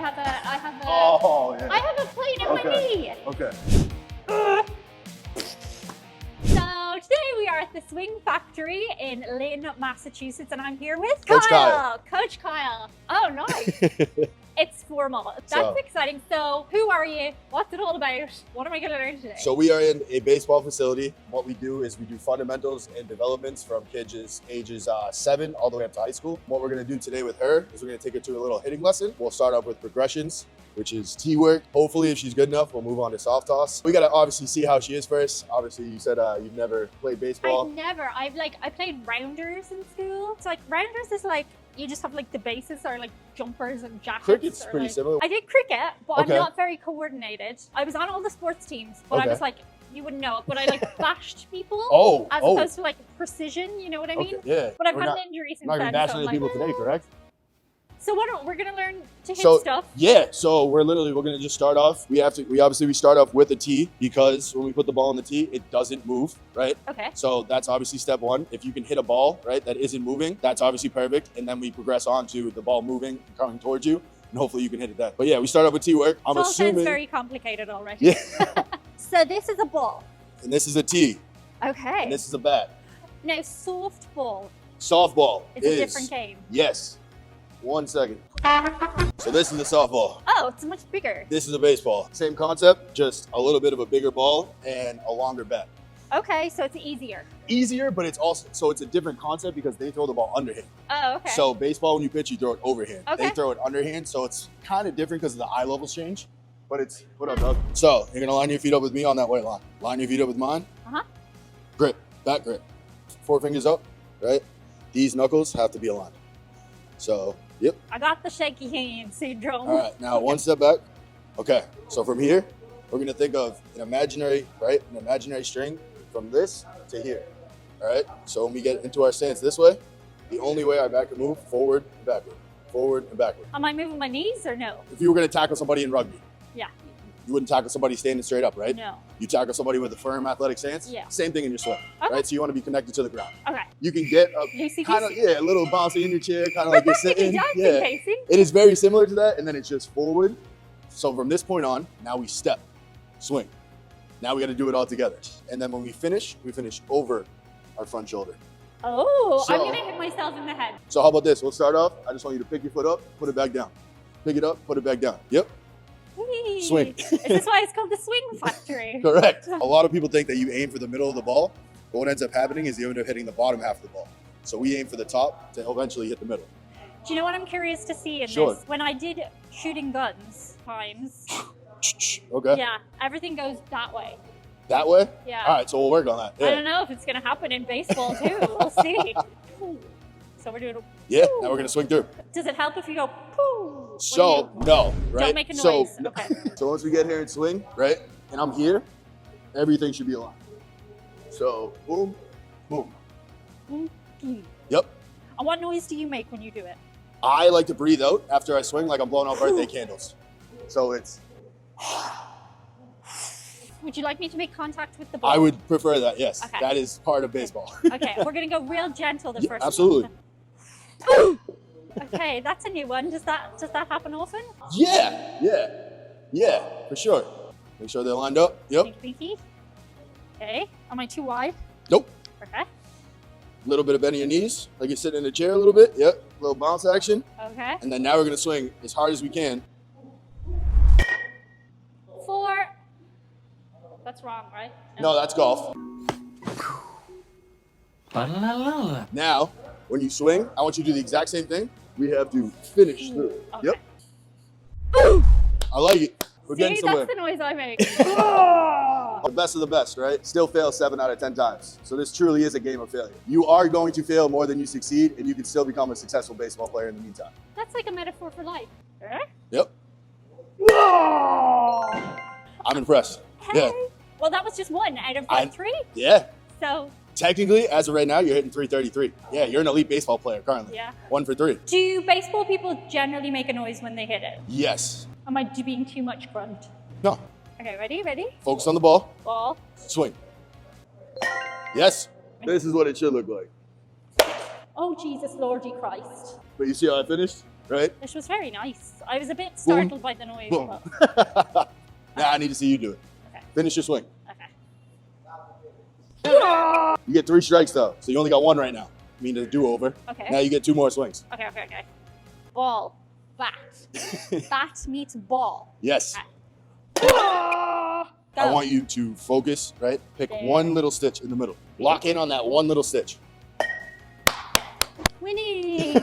Oh, yeah. I have a plate in my knee. Okay. So today we are at the Swing Factory in Lynn, Massachusetts, and I'm here with Coach Kyle. Coach Kyle. Oh, nice. It's formal. That's exciting. So who are you? What's it all about? What am I going to learn today? So we are in a baseball facility. What we do is we do fundamentals and developments from kids ages 7 all the way up to high school. What we're going to do today with her is we're going to take her to a little hitting lesson. We'll start off with progressions, which is tee work. Hopefully, if she's good enough, we'll move on to soft toss. We got to obviously see how she is first. Obviously, you said you've never played baseball. I've never. I played rounders in school. So like rounders is like, you just have like the bases or like jumpers and jackets. Cricket's pretty similar. I did cricket, but I'm not very coordinated. I was on all the sports teams, but I was like, you wouldn't know it, but I like bashed people as opposed to like precision, you know what I mean? Yeah. But I've had an injury since then. Not bashing the people today, correct? So we're gonna learn to hit stuff. Yeah, so we're gonna just start off. We start off with a tee because when we put the ball on the tee, it doesn't move, right? Okay. So that's obviously step one. If you can hit a ball, right, that isn't moving, that's obviously perfect. And then we progress on to the ball moving, coming towards you, and hopefully you can hit it then. But yeah, we start off with tee work. I'm assuming. Sounds very complicated already. Yeah. So this is a ball. And this is a tee. Okay. And this is a bat. Now softball. Softball is a different game. Yes. 1 second. So this is a softball. Oh, it's much bigger. This is a baseball. Same concept, just a little bit of a bigger ball and a longer bat. Okay, so it's easier. Easier, but it's a different concept because they throw the ball underhand. Oh, okay. So baseball, when you pitch, you throw it overhand. Okay. They throw it underhand, so it's kind of different because of the eye levels change. But it's, what up, Doug? So you're gonna line your feet up with me on that white line. Line your feet up with mine. Grip, back grip. 4 fingers up, right? These knuckles have to be aligned. So, yep. I got the shaky hand syndrome. All right, now 1 step back. Okay, so from here, we're gonna think of an imaginary string from this to here. All right, so when we get into our stance this way, the only way our back can move, forward and backward, forward and backward. Am I moving my knees or no? If you were gonna tackle somebody in rugby, yeah, you wouldn't tackle somebody standing straight up, right? No. You tackle somebody with a firm athletic stance. Yeah. Same thing in your swing, right? So you want to be connected to the ground. Okay. You can get up, kind of, a little bouncy in your chair, kind of like you're sitting. Yeah. It is very similar to that, and then it's just forward. So from this point on, now we step, swing. Now we got to do it all together. And then when we finish over our front shoulder. Oh, so, I'm gonna hit myself in the head. So how about this? We'll start off. I just want you to pick your foot up, put it back down. Pick it up, put it back down. Yep. Swing. Is this why it's called the Swing Factory? Correct. A lot of people think that you aim for the middle of the ball, but what ends up happening is you end up hitting the bottom half of the ball. So we aim for the top to eventually hit the middle. Do you know what I'm curious to see in this? When I did shooting guns times. Okay. Yeah, everything goes that way. That way? Yeah. All right, so we'll work on that. Yeah. I don't know if it's going to happen in baseball too. We'll see. So we're doing a Yeah, now we're going to swing through. Does it help if you go poo? So, no, right? Don't make a noise. Okay. So once we get here and swing, right, and I'm here, everything should be aligned. So, boom, boom. Yep. And what noise do you make when you do it? I like to breathe out after I swing like I'm blowing out birthday candles. So it's... Would you like me to make contact with the ball? I would prefer that, yes. Okay. That is part of baseball. Okay, we're going to go real gentle the first absolutely. One. Okay, that's a new one. Does that happen often? Yeah, for sure. Make sure they're lined up. Yep. Okay, am I too wide? Nope. Okay. A little bit of bend in your knees, like you're sitting in a chair a little bit. Yep, a little bounce action. Okay. And then now we're gonna swing as hard as we can. 4. That's wrong, right? No, that's golf. Now, when you swing, I want you to do the exact same thing. We have to finish through. Okay. Yep. I like it. We're getting somewhere. That's the noise I make. The best of the best, right? Still fail 7 out of 10 times. So this truly is a game of failure. You are going to fail more than you succeed, and you can still become a successful baseball player in the meantime. That's like a metaphor for life. Yep. I'm impressed. Hey. Yeah. Well, that was just 1 out of 3. Yeah. So technically, as of right now, you're hitting 333. Yeah, you're an elite baseball player currently. Yeah. 1 for 3. Do baseball people generally make a noise when they hit it? Yes. Am I being too much grunt? No. Okay, ready? Focus on the ball. Ball. Swing. Yes. This is what it should look like. Oh, Jesus, Lordy Christ. But you see how I finished? right? This was very nice. I was a bit startled by the noise. Boom. But... Now I need to see you do it. Okay. Finish your swing. Okay. You get 3 strikes though, so you only got 1 right now. I mean, a do-over. Okay. Now you get 2 more swings. Okay. Ball. Bat. Bat meets ball. Yes. Okay. I want you to focus, right? Pick one little stitch in the middle. Lock in on that one little stitch. Winning!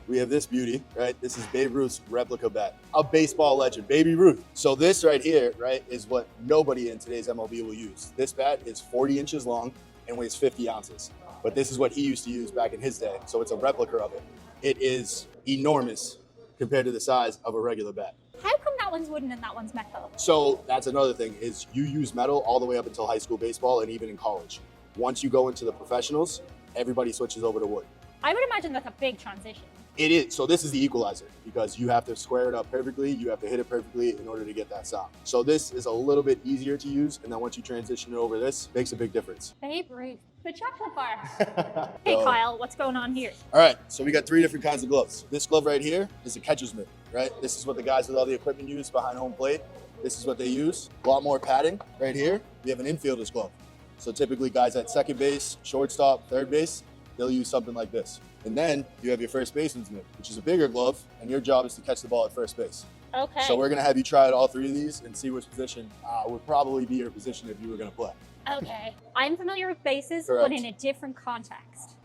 We have this beauty, right? This is Babe Ruth's replica bat. A baseball legend, Baby Ruth. So this right here, right, is what nobody in today's MLB will use. This bat is 40 inches long and weighs 50 ounces. But this is what he used to use back in his day. So it's a replica of it. It is enormous compared to the size of a regular bat. How come that one's wooden and that one's metal? So that's another thing, is you use metal all the way up until high school baseball and even in college. Once you go into the professionals, everybody switches over to wood. I would imagine that's a big transition. It is. So this is the equalizer, because you have to square it up perfectly, you have to hit it perfectly in order to get that sound. So this is a little bit easier to use, and then once you transition it over this, makes a big difference. Babe Ruth, the chocolate bar. Hey Kyle, what's going on here? All right, so we got 3 different kinds of gloves. This glove right here is a catcher's mitt, right? This is what the guys with all the equipment use behind home plate. This is what they use. A lot more padding. Right here, we have an infielder's glove. So typically guys at second base, shortstop, third base, they'll use something like this. And then you have your first baseman's mitt, which is a bigger glove, and your job is to catch the ball at first base. Okay. So we're gonna have you try out all 3 of these and see which position would probably be your position if you were gonna play. Okay. I'm familiar with bases, Correct. but in a different context.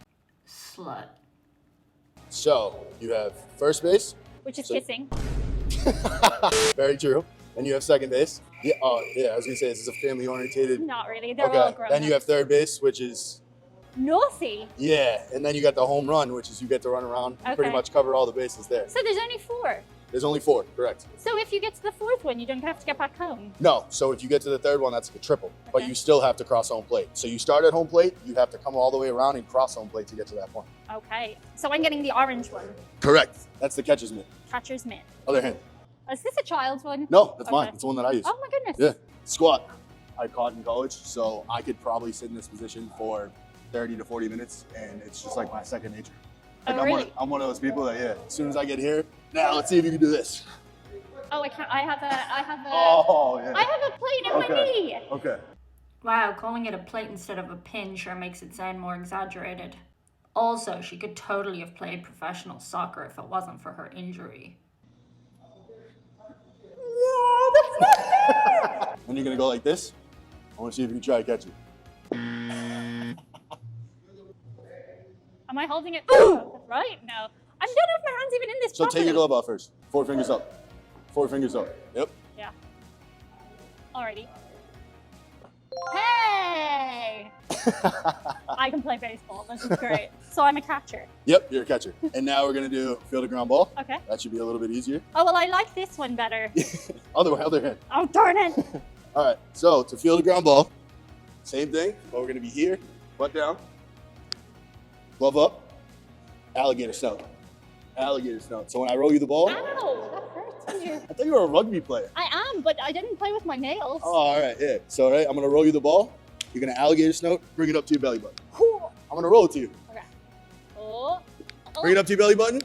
Slut. So you have first base. Which is kissing. Very true. Then you have second base. Yeah, I was gonna say, this is a family orientated. Not really, they're all grown Then you have third base, which is naughty. yeah, and then you got the home run, which is you get to run around and pretty much cover all the bases there. So there's only 4. There's only 4, correct. So if you get to the 4th one, you don't have to get back home. No, so if you get to the 3rd one, that's like a triple, but Okay. you still have to cross home plate. So you start at home plate, you have to come all the way around and cross home plate to get to that point. Okay. So I'm getting the orange one. Correct. That's the catcher's mitt. Catcher's mitt. Other hand. Is this a child's one? No, that's mine. Okay. It's the one that I use. Oh my goodness. Yeah. Squat. I caught in college, so I could probably sit in this position for 30 to 40 minutes, and it's just like my second nature. Like Oh, really? I'm one of those people that, yeah, as soon as I get here, now let's see if you can do this. Oh, I can't. I have a Oh, yeah. I have a plate in my knee. Okay. Wow, calling it a plate instead of a pin sure makes it sound more exaggerated. Also, she could totally have played professional soccer if it wasn't for her injury. Then you're gonna go like this. I want to see if you can try to catch it. Am I holding it? Right? No. I don't know if my hand's even in this So properly. take your glove off first. 4 fingers up. 4 fingers up. Yep. Yeah. Alrighty. Hey! I can play baseball. This is great. So I'm a catcher. Yep, you're a catcher. And now we're gonna do field a ground ball. Okay. That should be a little bit easier. Oh, well, I like this one better. Other hand. Oh, darn it. All right, so to field a ground ball, same thing, but we're gonna be here, butt down, glove up, alligator snout. Alligator snout. So when I roll you the ball, Ow, that hurts me. I thought you were a rugby player. I am, but I didn't play with my nails. Oh, all right, yeah. So, all right, I'm gonna roll you the ball. You're gonna alligator snout, bring it up to your belly button. Whew. I'm gonna roll it to you. Okay. Oh. Bring it up to your belly button.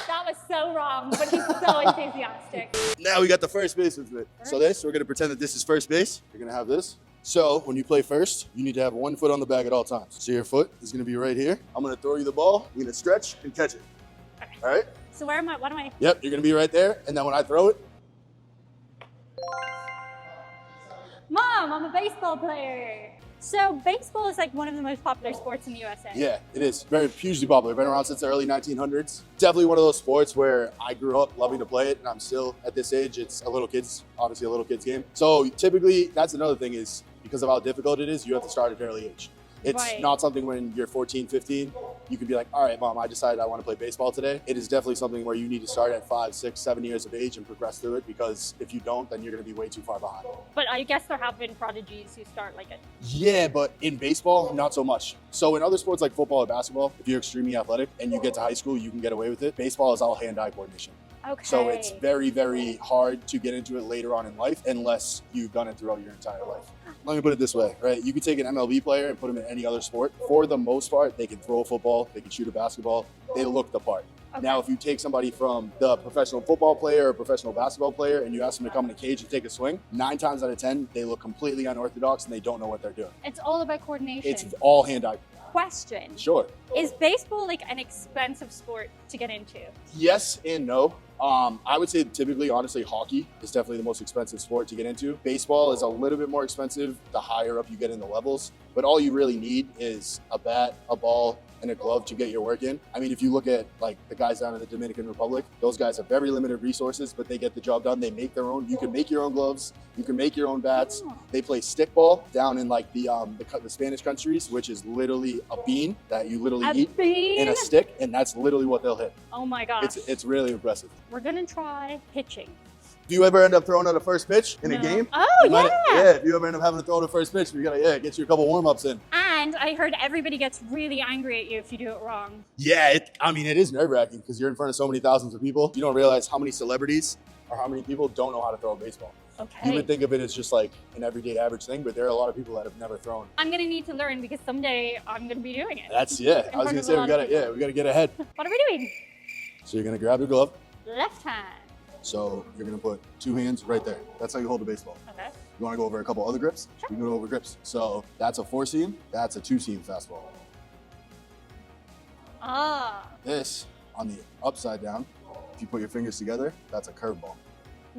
That was so wrong, but he's so enthusiastic. Now we got the first baseman's mitt. So we're gonna pretend that this is first base. You're gonna have this. So when you play first, you need to have 1 foot on the bag at all times. So your foot is gonna be right here. I'm gonna throw you the ball. You're gonna stretch and catch it. Okay. All right? So where am I? What am I? Yep, you're gonna be right there. And then when I throw it, Mom, I'm a baseball player. So baseball is like one of the most popular sports in the USA. yeah, it is very hugely popular. Been around since the early 1900s. Definitely one of those sports where I grew up loving to play it, and I'm still at this age. It's obviously a little kid's game. So typically, that's another thing is because of how difficult it is, you have to start at an early age. It's Right. not something when you're 14, 15, you can be like, all right, Mom, I decided I want to play baseball today. It is definitely something where you need to start at 5, 6, 7 years of age and progress through it, because if you don't, then you're going to be way too far behind. But I guess there have been prodigies who start like it. Yeah, but in baseball, not so much. So in other sports like football or basketball, if you're extremely athletic and you get to high school, you can get away with it. Baseball is all hand-eye coordination. Okay. So it's very, very hard to get into it later on in life unless you've done it throughout your entire life. let me put it this way, right? You could take an MLB player and put him in any other sport. For the most part, they can throw a football, they can shoot a basketball, they look the part. Okay. Now, if you take somebody from the professional football player or professional basketball player and you ask them to come in a cage and take a swing, 9 times out of 10, they look completely unorthodox and they don't know what they're doing. It's all about coordination. It's all hand-eye. Question. Sure. Is baseball like an expensive sport to get into? Yes and no. I would say typically, honestly, hockey is definitely the most expensive sport to get into. Baseball is a little bit more expensive the higher up you get in the levels, but all you really need is a bat, a ball, and a glove to get your work in. I mean, if you look at like the guys down in the Dominican Republic, those guys have very limited resources, but they get the job done. They make their own. You can make your own gloves. You can make your own bats. Oh. They play stickball down in like the Spanish countries, which is literally a bean that you literally eat in a stick, and that's literally what they'll hit. Oh my gosh. It's really impressive. We're gonna try pitching. Do you ever end up throwing out a first pitch in a game? Oh, yeah. If you ever end up having to throw out a first pitch, you gotta get you a couple warm-ups in. And I heard everybody gets really angry at you if you do it wrong. Yeah, it is nerve-wracking because you're in front of so many thousands of people. You don't realize how many celebrities or how many people don't know how to throw a baseball. Okay. You would think of it as just like an everyday average thing, but there are a lot of people that have never thrown. I'm gonna need to learn because someday I'm gonna be doing it. I was gonna say we gotta get ahead. What are we doing? So you're gonna grab your glove. Left hand. So you're gonna put 2 hands right there. That's how you hold the baseball. Okay. You wanna go over a couple other grips? Sure. You can go over grips. So that's a 4-seam, that's a 2-seam fastball. Ah. This, on the upside down, if you put your fingers together, that's a curveball.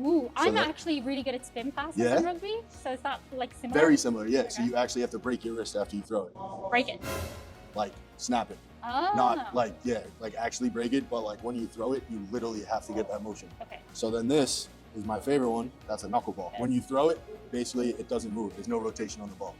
Ooh, I'm actually really good at spin passes in rugby. So is that like similar? Very similar, yeah. Okay. So you actually have to break your wrist after you throw it. Break it. Like snap it. Oh. Not like, like actually break it, but like when you throw it, you literally have to get that motion. Okay. So then this is my favorite one. That's a knuckleball. Okay. When you throw it, basically it doesn't move. There's no rotation on the ball.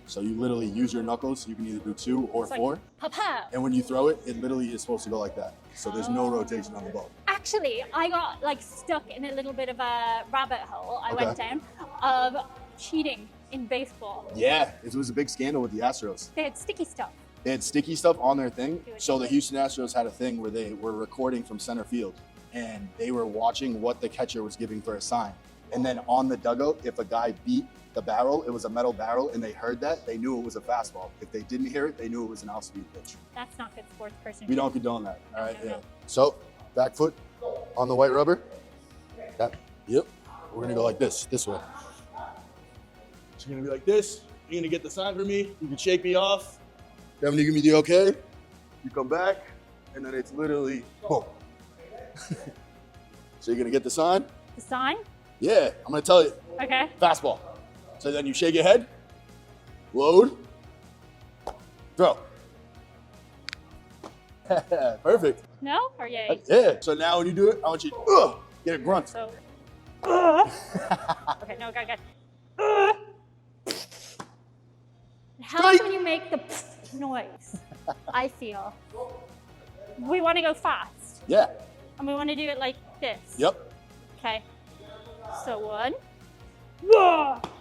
So you literally use your knuckles. You can either do 2 or 4. Papa. And when you throw it, it literally is supposed to go like that. So there's no rotation on the ball. Actually, I got like stuck in a little bit of a rabbit hole. I went down of cheating in baseball. Yeah, it was a big scandal with the Astros. They had sticky stuff. They had sticky stuff on their thing. So the Houston Astros had a thing where they were recording from center field and they were watching what the catcher was giving for a sign. And then on the dugout, if a guy beat the barrel, it was a metal barrel, and they heard that, they knew it was a fastball. If they didn't hear it, they knew it was an off-speed pitch. That's not good sports person. We don't condone that, all right? No. So, back foot on the white rubber. Yep. We're gonna go like this way. So you're gonna be like this. You're gonna get the sign for me. You can shake me off. Then when you give me the okay, you come back, and then it's literally boom. So you're gonna get the sign. The sign? Yeah, I'm gonna tell you. Okay. Fastball. So then you shake your head, load, throw. Perfect. No or yay? Yeah. So now when you do it, I want you to get a grunt. So. Okay, no, good. How can you make the noise? I feel. We want to go fast. Yeah. And we want to do it like this. Yep. Okay. So 1.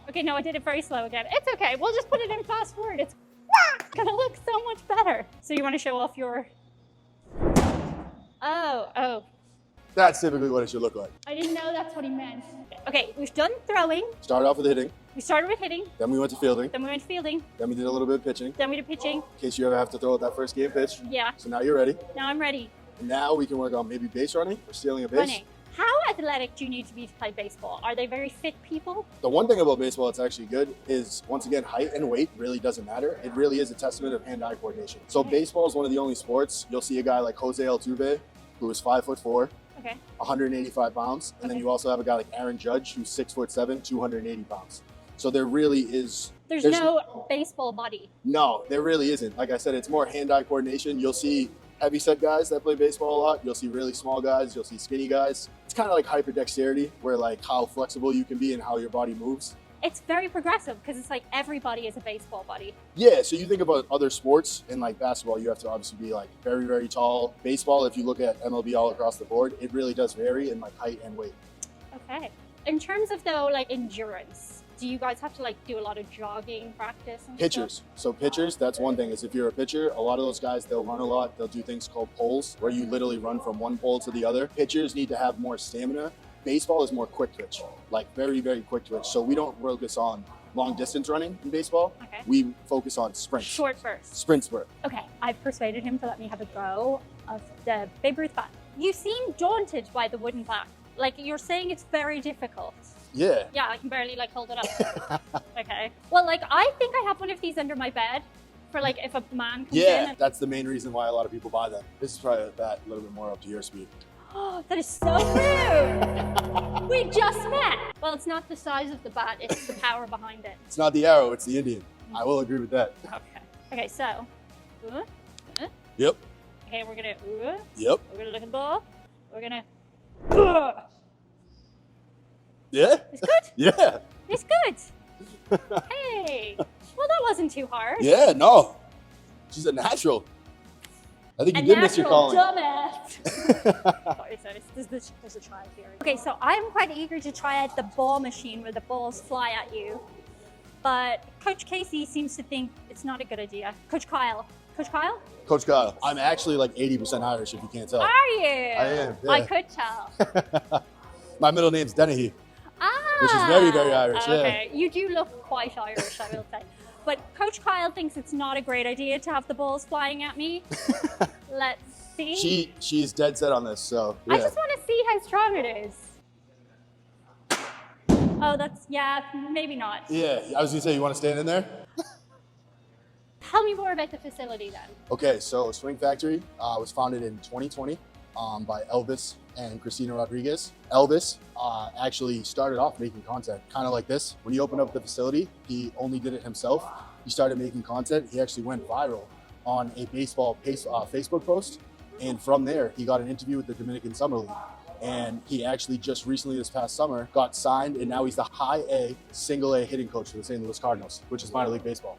Okay, no, I did it very slow again. It's okay. We'll just put it in fast forward. It's gonna look so much better. So you want to show off your... Oh. That's typically what it should look like. I didn't know that's what he meant. Okay, we've done throwing. Started off with hitting. We started with hitting. Then we went to fielding. Then we went fielding. Then we did a little bit of pitching. Then we did pitching. In case you ever have to throw out that first game pitch. Yeah. So now you're ready. Now I'm ready. Now we can work on maybe base running or stealing a base. Running. How athletic do you need to be to play baseball? Are they very fit people? The one thing about baseball that's actually good is, once again, height and weight really doesn't matter. It really is a testament of hand-eye coordination. So baseball is one of the only sports, you'll see a guy like Jose Altuve, who is 5'4", 185 pounds. And then you also have a guy like Aaron Judge, who's 6'7", 280 pounds. So there really is... There's no baseball body. No, there really isn't. Like I said, it's more hand-eye coordination. You'll see heavy-set guys that play baseball a lot. You'll see really small guys. You'll see skinny guys. It's kind of like hyperdexterity, where like how flexible you can be and how your body moves. It's very progressive because it's like everybody is a baseball body. Yeah, so you think about other sports, and like basketball, you have to obviously be like very, very tall. Baseball, if you look at MLB all across the board, it really does vary in like height and weight. Okay. In terms of though, like endurance, do you guys have to like do a lot of jogging practice and Pitchers. stuff? So pitchers, that's one thing, is if you're a pitcher, a lot of those guys, they'll run a lot. They'll do things called poles, where you literally run from one pole to the other. Pitchers need to have more stamina. Baseball is more quick twitch, like very, very quick twitch. So we don't focus on long distance running in baseball. Okay. We focus on sprints. Short burst. Sprint spurt. Okay, I've persuaded him to let me have a go of the Babe Ruth bat. You seem daunted by the wooden bat. Like, you're saying it's very difficult. Yeah. Yeah, I can barely, like, hold it up. Okay. Well, like, I think I have one of these under my bed for, like, if a man comes in. Yeah, And... that's the main reason why a lot of people buy them. This is probably a bat a little bit more up to your speed. Oh, that is so rude. We just met. Well, it's not the size of the bat, it's the power behind it. It's not the arrow, it's the Indian. I will agree with that. Okay. Okay, so. Yep. Okay, we're gonna. Yep. We're gonna look at the ball. We're gonna. Yeah? It's good. Yeah. It's good. Hey. Well, that wasn't too hard. Yeah, no. She's a natural. I think you did miss your calling. Dumbass. Sorry, there's a child here. Okay, so I'm quite eager to try out the ball machine where the balls fly at you. But Coach Casey seems to think it's not a good idea. Coach Kyle. Coach Kyle? Coach Kyle, I'm actually like 80% Irish if you can't tell. Are you? I am. Yeah. I could tell. My middle name's Dennehy, Ah. which is very, very Irish. Okay, you do look quite Irish, I will say. But Coach Kyle thinks it's not a great idea to have the balls flying at me. Let's see. She's dead set on this, so yeah. I just want to see how strong it is. Oh, maybe not. Yeah, I was gonna say, you want to stand in there? Tell me more about the facility then. Okay, so Swing Factory was founded in 2020 by Elvis and Christina Rodriguez. Elvis actually started off making content kind of like this. When he opened up the facility, he only did it himself. He started making content. He actually went viral on a baseball Facebook post. And from there, he got an interview with the Dominican Summer League. And he actually just recently this past summer got signed, and now he's the high A, single A hitting coach for the St. Louis Cardinals, which is minor league baseball.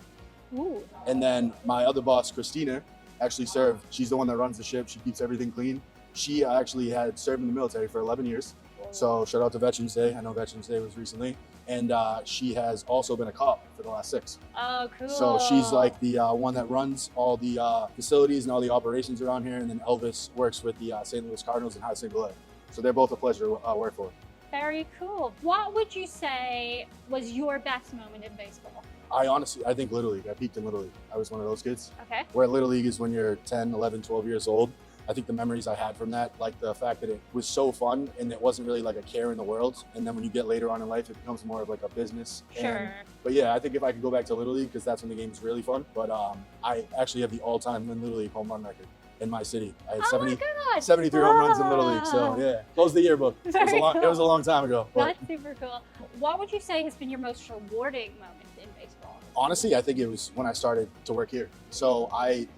Ooh. And then my other boss, Christina, actually served. She's the one that runs the ship. She keeps everything clean. She actually had served in the military for 11 years. So shout out to Veterans Day. I know Veterans Day was recently. And she has also been a cop for the last 6. Oh, cool. So she's like the one that runs all the facilities and all the operations around here. And then Elvis works with the St. Louis Cardinals in high single A. So they're both a pleasure to work for. Very cool. What would you say was your best moment in baseball? I think Little League. I peaked in Little League. I was one of those kids. Okay. Where Little League is when you're 10, 11, 12 years old. I think the memories I had from that, like the fact that it was so fun and it wasn't really like a care in the world. And then when you get later on in life, it becomes more of like a business. Sure. But yeah, I think if I could go back to Little League, because that's when the game is really fun. But I actually have the all-time Little League home run record in my city. I had 73 home runs in Little League. So yeah, close the yearbook. It was a long time ago. But that's super cool. What would you say has been your most rewarding moment in baseball? Honestly, I think it was when I started to work here. So I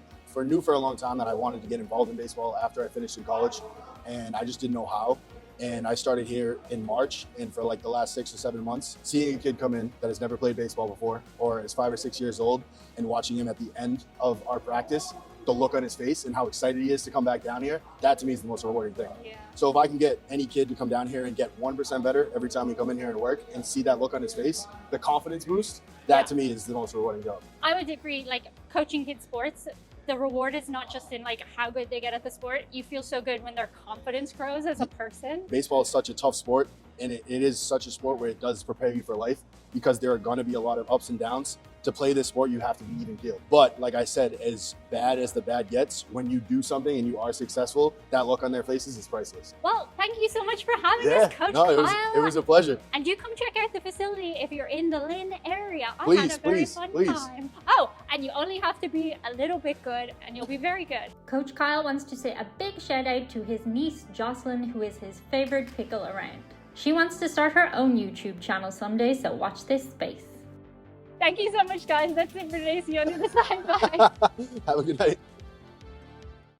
knew for a long time that I wanted to get involved in baseball after I finished in college, and I just didn't know how. And I started here in March, and for like the last 6 or 7 months, seeing a kid come in that has never played baseball before or is 5 or 6 years old, and watching him at the end of our practice, the look on his face and how excited he is to come back down here, that to me is the most rewarding thing. Yeah. So if I can get any kid to come down here and get 1% better every time we come in here and work and see that look on his face, the confidence boost, that to me is the most rewarding job. I would agree, like coaching kids sports, the reward is not just in like how good they get at the sport. You feel so good when their confidence grows as a person. Baseball is such a tough sport, and it is such a sport where it does prepare you for life, because there are going to be a lot of ups and downs. To play this sport, you have to be even keeled. But like I said, as bad as the bad gets, when you do something and you are successful, that look on their faces is priceless. Well, thank you so much for having us, Coach Kyle. It was a pleasure. And do come check out the facility if you're in the Lynn area. I Please, had a very please, fun please. time. Oh, and you only have to be a little bit good and you'll be very good. Coach Kyle wants to say a big shout out to his niece, Jocelyn, who is his favorite pickle around. She wants to start her own YouTube channel someday, so watch this space. Thank you so much, guys. That's it for today. See you on the other side. Bye. Have a good night.